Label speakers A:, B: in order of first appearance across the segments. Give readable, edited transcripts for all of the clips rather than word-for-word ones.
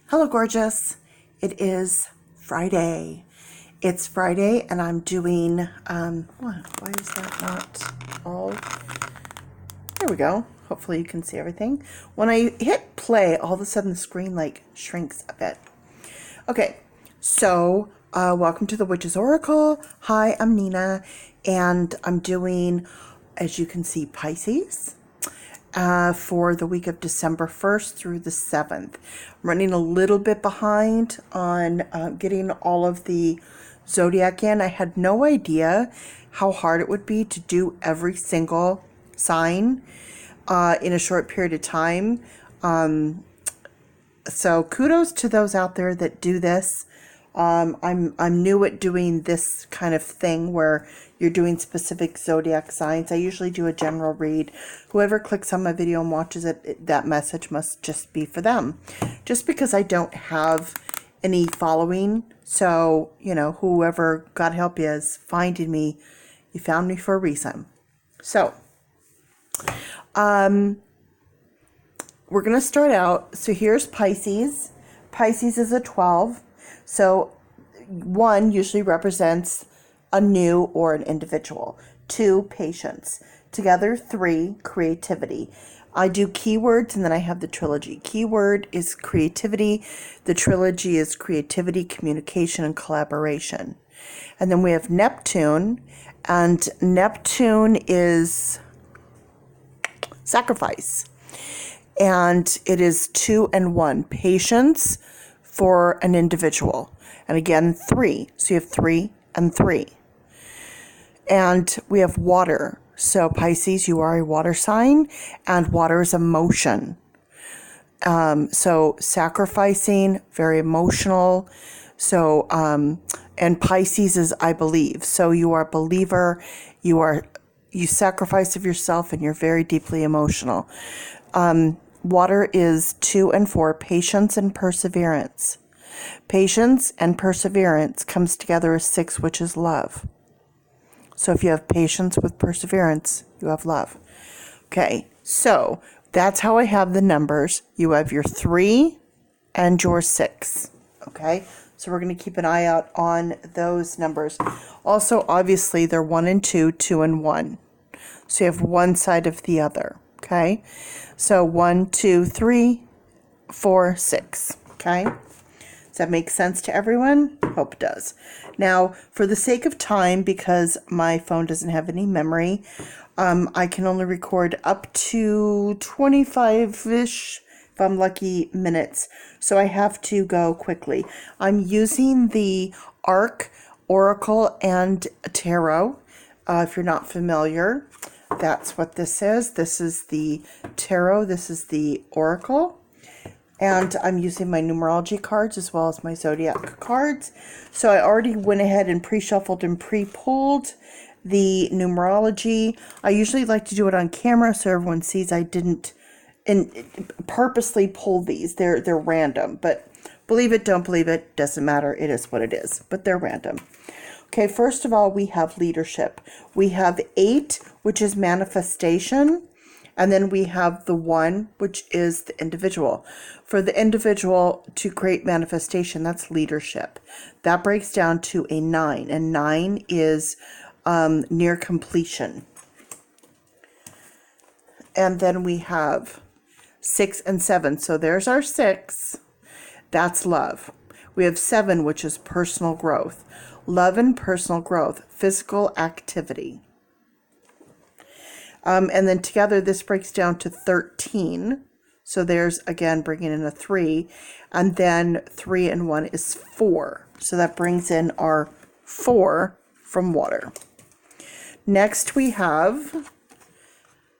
A: Hello, gorgeous. It is Friday. It's Friday, and I'm doing, why is that not all? There we go. Hopefully you can see everything. When I hit play, all of a sudden the screen like shrinks a bit. Okay, so welcome to the Witch's Oracle. Hi, I'm Nina, and I'm doing, as you can see, Pisces. For the week of December 1st through the 7th. I'm running a little bit behind on getting all of the zodiac in. I had no idea how hard it would be to do every single sign in a short period of time. So kudos to those out there that do this. I'm new at doing this kind of thing where you're doing specific zodiac signs. I usually do a general read. Whoever clicks on my video and watches it, that message must just be for them. Just because I don't have any following. So, you know, whoever, God help you, is finding me, you found me for a reason. So, we're going to start out. So here's Pisces. Pisces is a 12. So 1 usually represents a new or an individual. 2, patience. Together, 3, creativity. I do keywords and then I have the trilogy. Keyword is creativity. The trilogy is creativity, communication, and collaboration. And then we have Neptune, and Neptune is sacrifice. And it is 2 and 1. Patience for an individual. And again, 3. So you have 3 and 3. And we have water. So Pisces, you are a water sign, and water is emotion. So sacrificing, very emotional. So, and Pisces is I believe. So you are a believer, you sacrifice of yourself, and you're very deeply emotional. Water is 2 and 4, patience and perseverance. Patience and perseverance comes together as 6, which is love. So if you have patience with perseverance, you have love. Okay, so that's how I have the numbers. You have your 3 and your 6. Okay, so we're going to keep an eye out on those numbers. Also, obviously, they're 1 and 2, 2 and 1. So you have one side of the other. Okay, so 1, 2, 3, 4, 6. Okay. Does that make sense to everyone? Hope it does. Now, for the sake of time, because my phone doesn't have any memory, I can only record up to 25-ish, if I'm lucky, minutes. So I have to go quickly. I'm using the Arc, Oracle, and Tarot. If you're not familiar, that's what this is. This is the Tarot. This is the Oracle. And I'm using my numerology cards as well as my zodiac cards. So I already went ahead and pre-shuffled and pre-pulled the numerology. I usually like to do it on camera so everyone sees I didn't purposely pull these. They're random, but believe it, don't believe it, doesn't matter. It is what it is, but they're random. Okay, first of all, we have leadership. We have 8, which is manifestation. And then we have the 1, which is the individual. For the individual to create manifestation, that's leadership. That breaks down to a 9. And 9 is near completion. And then we have 6 and 7. So there's our 6. That's love. We have 7, which is personal growth. Love and personal growth. Physical activity. And then together this breaks down to 13. So there's, again, bringing in a 3. And then 3 and 1 is 4. So that brings in our 4 from water. Next we have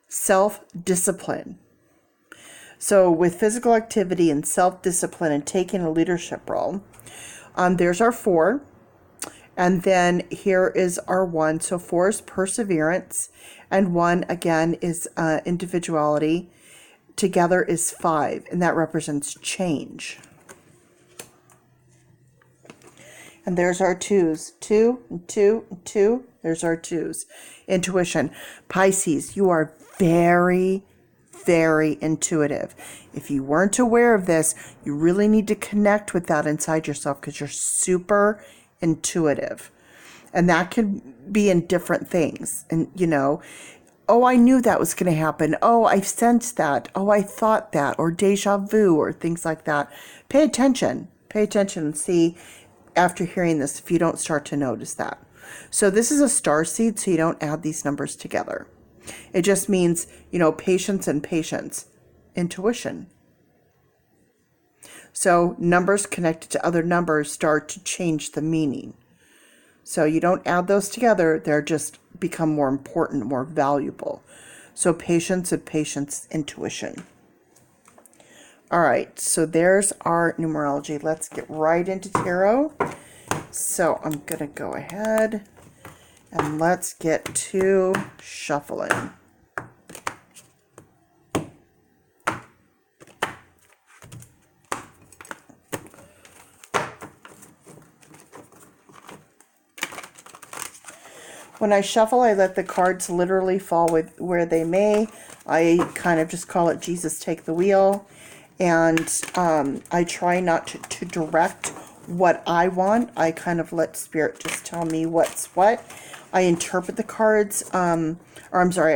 A: self-discipline. So with physical activity and self-discipline and taking a leadership role, there's our 4. And then here is our 1. So 4 is perseverance. And 1, again, is individuality. Together is 5. And that represents change. And there's our 2s. 2, 2, 2. There's our 2s. Intuition. Pisces, you are very, very intuitive. If you weren't aware of this, you really need to connect with that inside yourself because you're super intuitive. And that can be in different things. And, oh, I knew that was going to happen. Oh, I sensed that. Oh, I thought that. Or deja vu or things like that. Pay attention. Pay attention and see after hearing this if you don't start to notice that. So this is a star seed, so you don't add these numbers together. It just means, patience and patience. Intuition. So numbers connected to other numbers start to change the meaning. So you don't add those together. They're just become more important, more valuable. So patience and patience, intuition. All right, so there's our numerology. Let's get right into tarot. So I'm going to go ahead and let's get to shuffling. When I shuffle, I let the cards literally fall with where they may. I kind of just call it Jesus take the wheel. And I try not to direct what I want. I kind of let Spirit just tell me what's what. I interpret the cards, I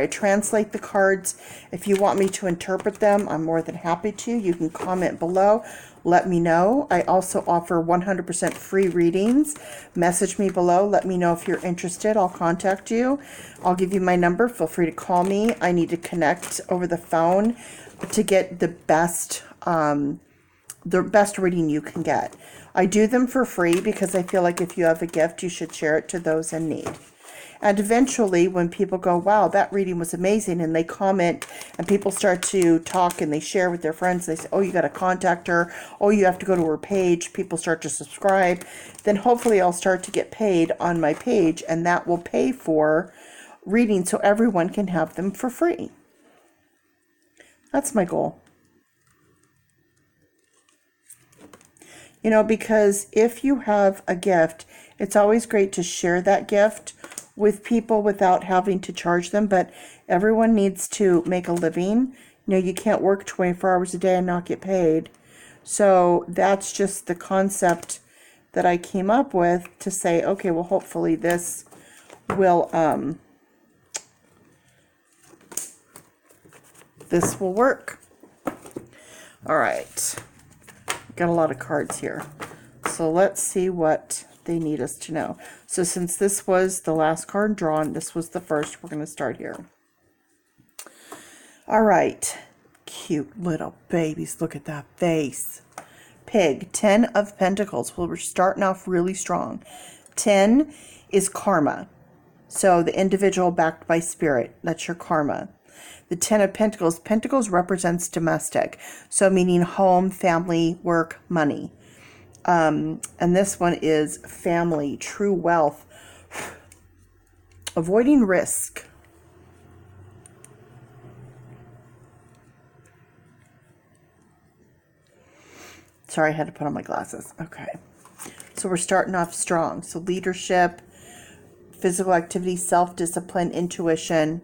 A: translate the cards. If you want me to interpret them, I'm more than happy to. You can comment below. Let me know. I also offer 100% free readings. Message me below. Let me know if you're interested. I'll contact you. I'll give you my number. Feel free to call me. I need to connect over the phone to get the best reading you can get. I do them for free because I feel like if you have a gift, you should share it to those in need. And eventually, when people go, wow, that reading was amazing, and they comment, and people start to talk, and they share with their friends, they say, oh, you got to contact her, oh, you have to go to her page, people start to subscribe, then hopefully I'll start to get paid on my page, and that will pay for readings so everyone can have them for free. That's my goal. Because if you have a gift, it's always great to share that gift with people without having to charge them, but everyone needs to make a living. You can't work 24 hours a day and not get paid. So that's just the concept that I came up with to say, okay, well, hopefully this will work. All right. Got a lot of cards here. So let's see what they need us to know. So since this was the last card drawn, this was the first, we're going to start here. All right. Cute little babies. Look at that face. Pig, 10 of Pentacles. Well, we're starting off really strong. 10 is karma. So the individual backed by Spirit. That's your karma. The 10 of Pentacles. Pentacles represents domestic. So meaning home, family, work, money. And this one is family, true wealth, avoiding risk. Sorry, I had to put on my glasses. Okay. So we're starting off strong. So leadership, physical activity, self-discipline, intuition,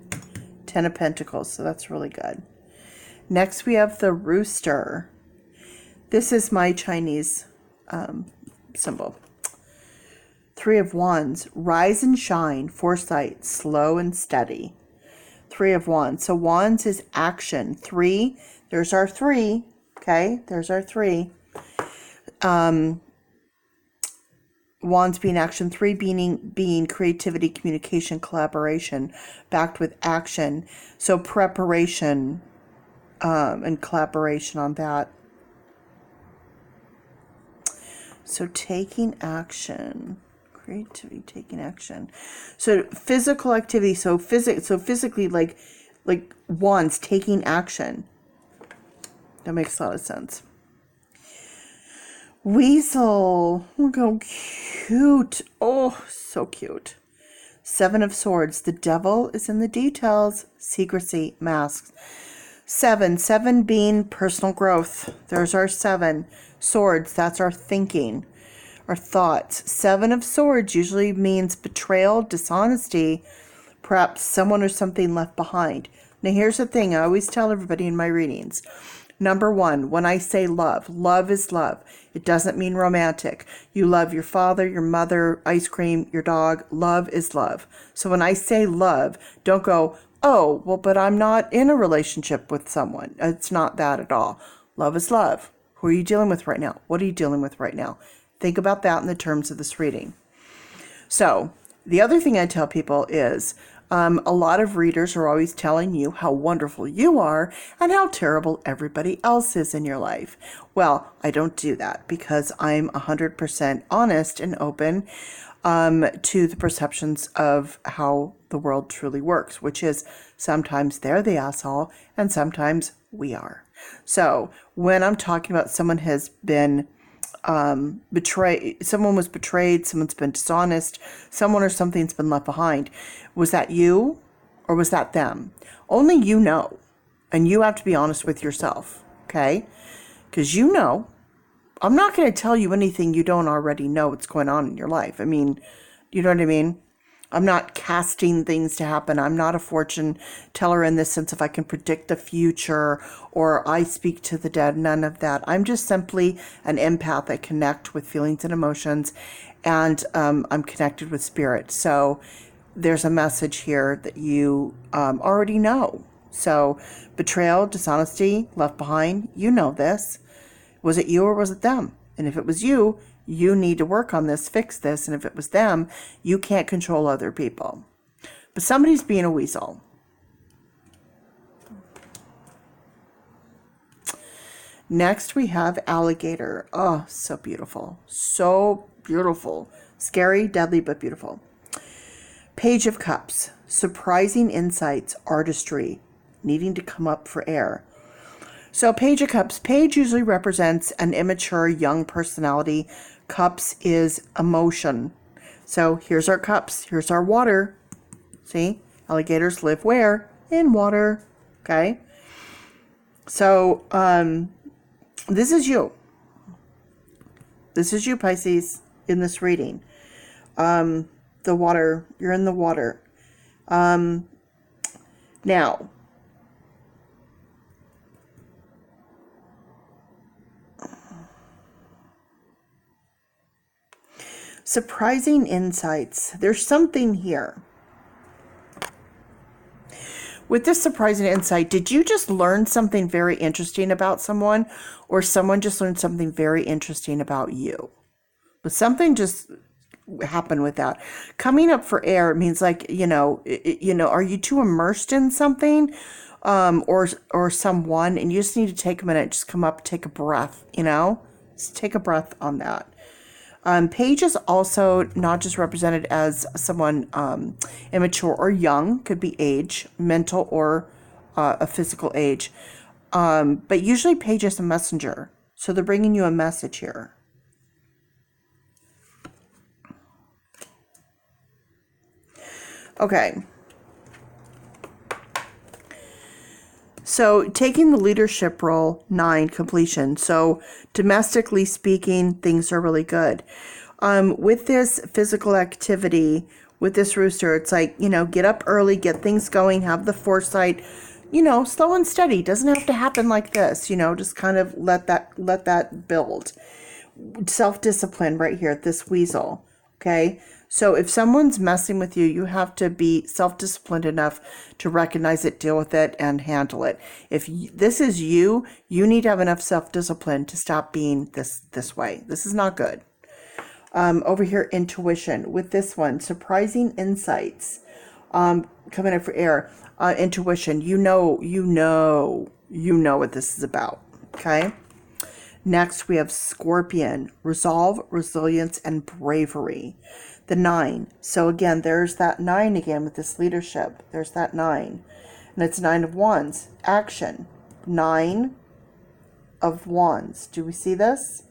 A: 10 of Pentacles. So that's really good. Next, we have the rooster. This is my Chinese symbol. 3 of Wands, rise and shine, foresight, slow and steady. 3 of Wands. So Wands is action. 3, there's our 3. Okay, there's our 3. Wands being action. 3 being creativity, communication, collaboration, backed with action. So preparation and collaboration on that. So taking action, creativity, taking action. So physical activity. So physically, like Wands taking action. That makes a lot of sense. Weasel, look how cute. Oh, so cute. 7 of Swords. The devil is in the details. Secrecy, masks. 7 being personal growth. There's our 7. Swords, that's our thinking, our thoughts. 7 of Swords usually means betrayal, dishonesty, perhaps someone or something left behind. Now, here's the thing. I always tell everybody in my readings. Number one, when I say love, love is love. It doesn't mean romantic. You love your father, your mother, ice cream, your dog. Love is love. So when I say love, don't go, oh, well, but I'm not in a relationship with someone. It's not that at all. Love is love. Who are you dealing with right now? What are you dealing with right now? Think about that in the terms of this reading. So the other thing I tell people is a lot of readers are always telling you how wonderful you are and how terrible everybody else is in your life. Well, I don't do that because I'm 100% honest and open to the perceptions of how the world truly works, which is sometimes they're the asshole and sometimes we are. So when I'm talking about someone has been someone was betrayed, someone's been dishonest, someone or something's been left behind. Was that you or was that them? Only you know. And you have to be honest with yourself, okay? Because you know. I'm not going to tell you anything you don't already know what's going on in your life. I mean, you know what I mean? I'm not casting things to happen. I'm not a fortune teller in this sense if I can predict the future or I speak to the dead. None of that. I'm just simply an empath. I connect with feelings and emotions, and I'm connected with spirit. So there's a message here that you already know. So betrayal, dishonesty, left behind, you know this. Was it you or was it them? And if it was you, you need to work on this, fix this. And if it was them, you can't control other people. But somebody's being a weasel. Next, we have alligator. Oh, so beautiful. So beautiful. Scary, deadly, but beautiful. Page of Cups. Surprising insights, artistry, needing to come up for air. So Page of Cups. Page usually represents an immature, young personality. Cups is emotion. So here's our cups. Here's our water. See? Alligators live where? In water. Okay? So, this is you. This is you, Pisces, in this reading. The water. You're in the water. Now, surprising insights. There's something here. With this surprising insight, did you just learn something very interesting about someone, or someone just learned something very interesting about you? But something just happened with that. Coming up for air means like, are you too immersed in something, or someone, and you just need to take a minute, just come up, take a breath, just take a breath on that. Page is also not just represented as someone immature or young, could be age, mental or a physical age. But usually Page is a messenger. So they're bringing you a message here. Okay. So taking the leadership role, 9, completion. So domestically speaking, things are really good. With this physical activity, with this rooster, it's like, get up early, get things going, have the foresight, slow and steady. Doesn't have to happen like this, just kind of let that build. Self-discipline right here, this weasel. Okay. So if someone's messing with you, you have to be self-disciplined enough to recognize it, deal with it, and handle it. If this is you, you need to have enough self-discipline to stop being this way. This is not good. Over here, intuition. With this one, surprising insights. Coming up for air. Intuition. You know what this is about. Okay. Next, we have Scorpion. Resolve, resilience, and bravery. The 9. So again, there's that 9 again with this leadership. There's that 9. And it's 9 of Wands. Action. 9 of Wands. Do we see this?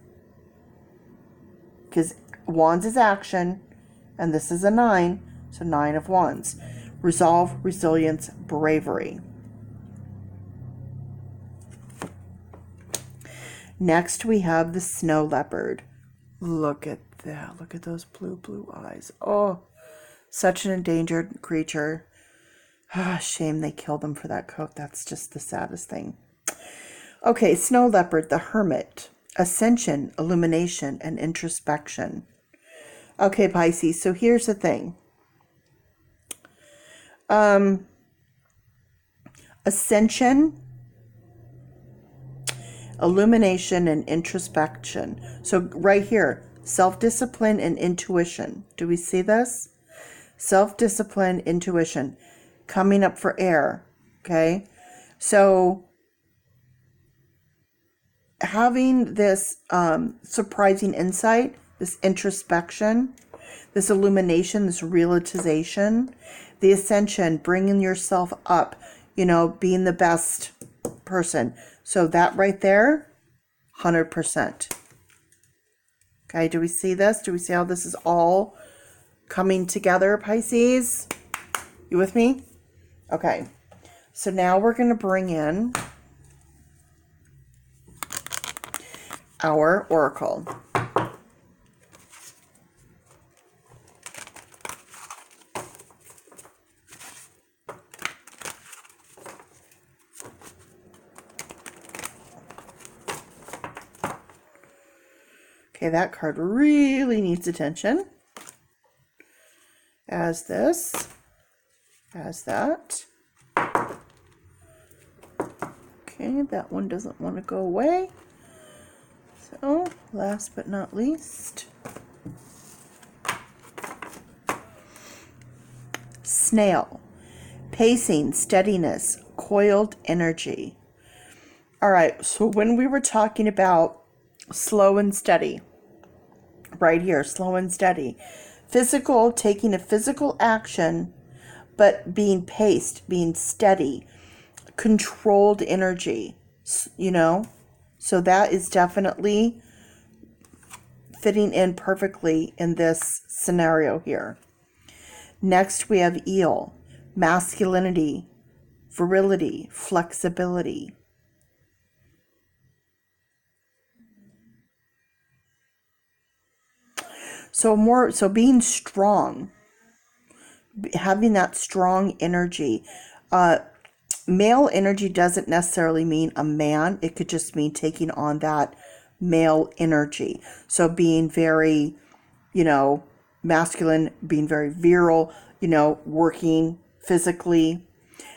A: Because Wands is action, and this is a 9. So 9 of Wands. Resolve, resilience, bravery. Next, we have the Snow Leopard. Look at that. Look at those blue eyes. Oh, such an endangered creature. Ah, shame they killed him for that coat. That's just the saddest thing. Okay, Snow Leopard, the Hermit. Ascension, illumination, and introspection. Okay, Pisces, so here's the thing. Ascension, illumination, and introspection. So right here, self-discipline and intuition. Do we see this? Self-discipline, intuition, coming up for air. Okay, so having this surprising insight, this introspection, this illumination, this realization, the ascension, bringing yourself up, you know, being the best person. So that right there, 100%. Okay, do we see this? Do we see how this is all coming together, Pisces? You with me? Okay, so now we're going to bring in our oracle. Okay, that card really needs attention. As this, as that. Okay, that one doesn't want to go away. So, last but not least, Snail. Pacing, steadiness, coiled energy. All right, so when we were talking about slow and steady, right here, slow and steady. Physical, taking a physical action, but being paced, being steady, controlled energy, you know? So that is definitely fitting in perfectly in this scenario here. Next, we have eel, masculinity, virility, flexibility. So being strong, having that strong energy. Male energy doesn't necessarily mean a man. It could just mean taking on that male energy. So being very, you know, masculine, being very virile, you know, working physically,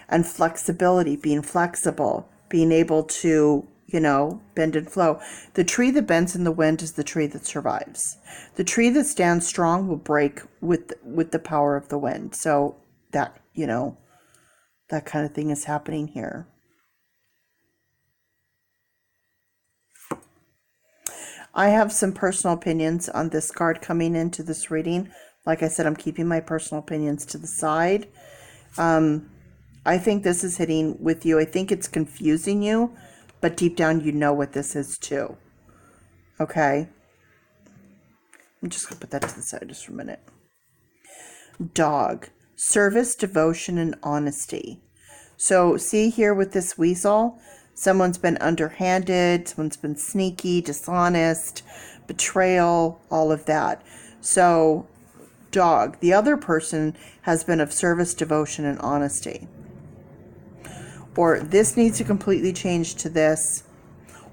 A: and flexibility, being flexible, being able to, you know, bend and flow. The tree that bends in the wind is the tree that survives. The tree that stands strong will break with the power of the wind. So that, you know, that kind of thing is happening here. I have some personal opinions on this card coming into this reading. Like I said, I'm keeping my personal opinions to the side. I think this is hitting with you. I think it's confusing you, but deep down you know what this is too. Okay? I'm just going to put that to the side just for a minute. Dog. Service, devotion, and honesty. So see here with this weasel, someone's been underhanded, someone's been sneaky, dishonest, betrayal, all of that. So dog, the other person has been of service, devotion, and honesty. Or this needs to completely change to this,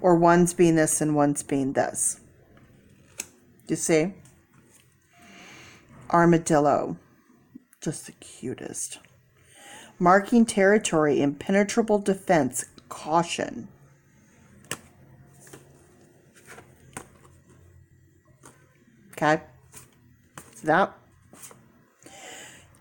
A: or one's being this and one's being this. You see? Armadillo. Just the cutest. Marking territory, impenetrable defense, caution. Okay? So that.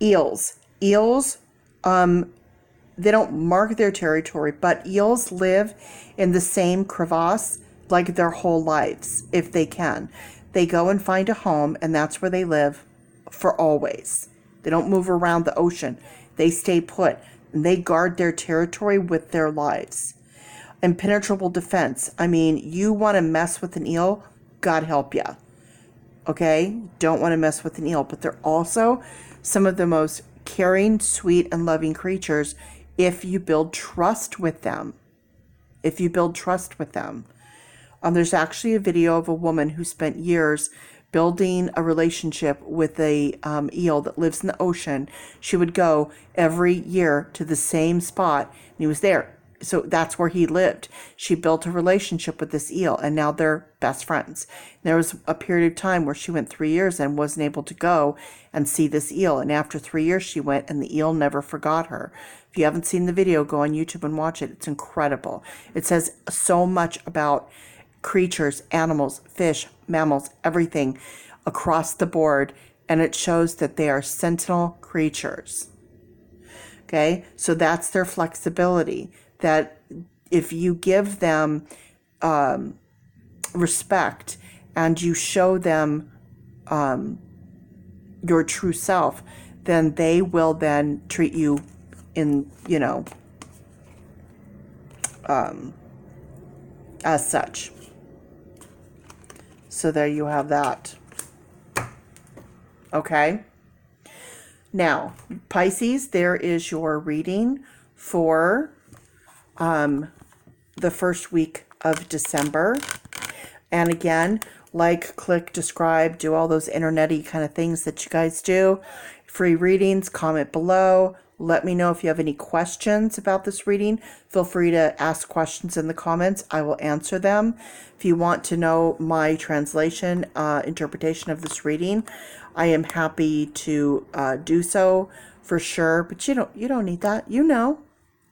A: Eels. Eels, they don't mark their territory, but eels live in the same crevasse like their whole lives, if they can. They go and find a home, and that's where they live for always. They don't move around the ocean. They stay put, and they guard their territory with their lives. Impenetrable defense. I mean, you want to mess with an eel, God help ya. Okay? Don't want to mess with an eel, but they're also some of the most caring, sweet, and loving creatures if you build trust with them. If you build trust with them. There's actually a video of a woman who spent years building a relationship with a eel that lives in the ocean. She would go every year to the same spot, and he was there. So that's where he lived. She built a relationship with this eel, and now they're best friends. There was a period of time where she went 3 years and wasn't able to go and see this eel. And after 3 years, she went, and the eel never forgot her. If you haven't seen the video, go on YouTube and watch it. It's incredible. It says so much about creatures, animals, fish, mammals, everything across the board. And it shows that they are sentinel creatures. Okay, so that's their flexibility. That if you give them respect and you show them your true self, then they will then treat you in, as such. So there you have that. Okay. Now, Pisces, there is your reading for the first week of December. And again, like, click, describe, do all those internet-y kind of things that you guys do. Free readings, comment below. Let me know if you have any questions about this reading. Feel free to ask questions in the comments. I will answer them. If you want to know my translation, interpretation of this reading, I am happy to do so for sure. But you don't need that. You know.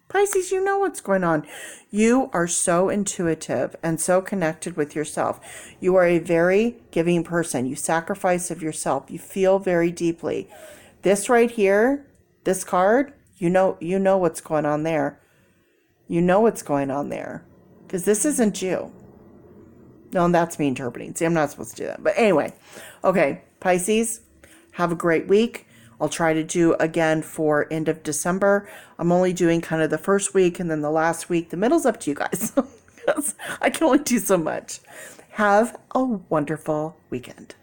A: Pisces, you know what's going on. You are so intuitive and so connected with yourself. You are a very giving person. You sacrifice of yourself. You feel very deeply. This right here, this card, you know what's going on there. You know what's going on there. Because this isn't you. No, that's me interpreting. See, I'm not supposed to do that. But anyway, okay, Pisces, have a great week. I'll try to do again for end of December. I'm only doing kind of the first week and then the last week. The middle's up to you guys. I can only do so much. Have a wonderful weekend.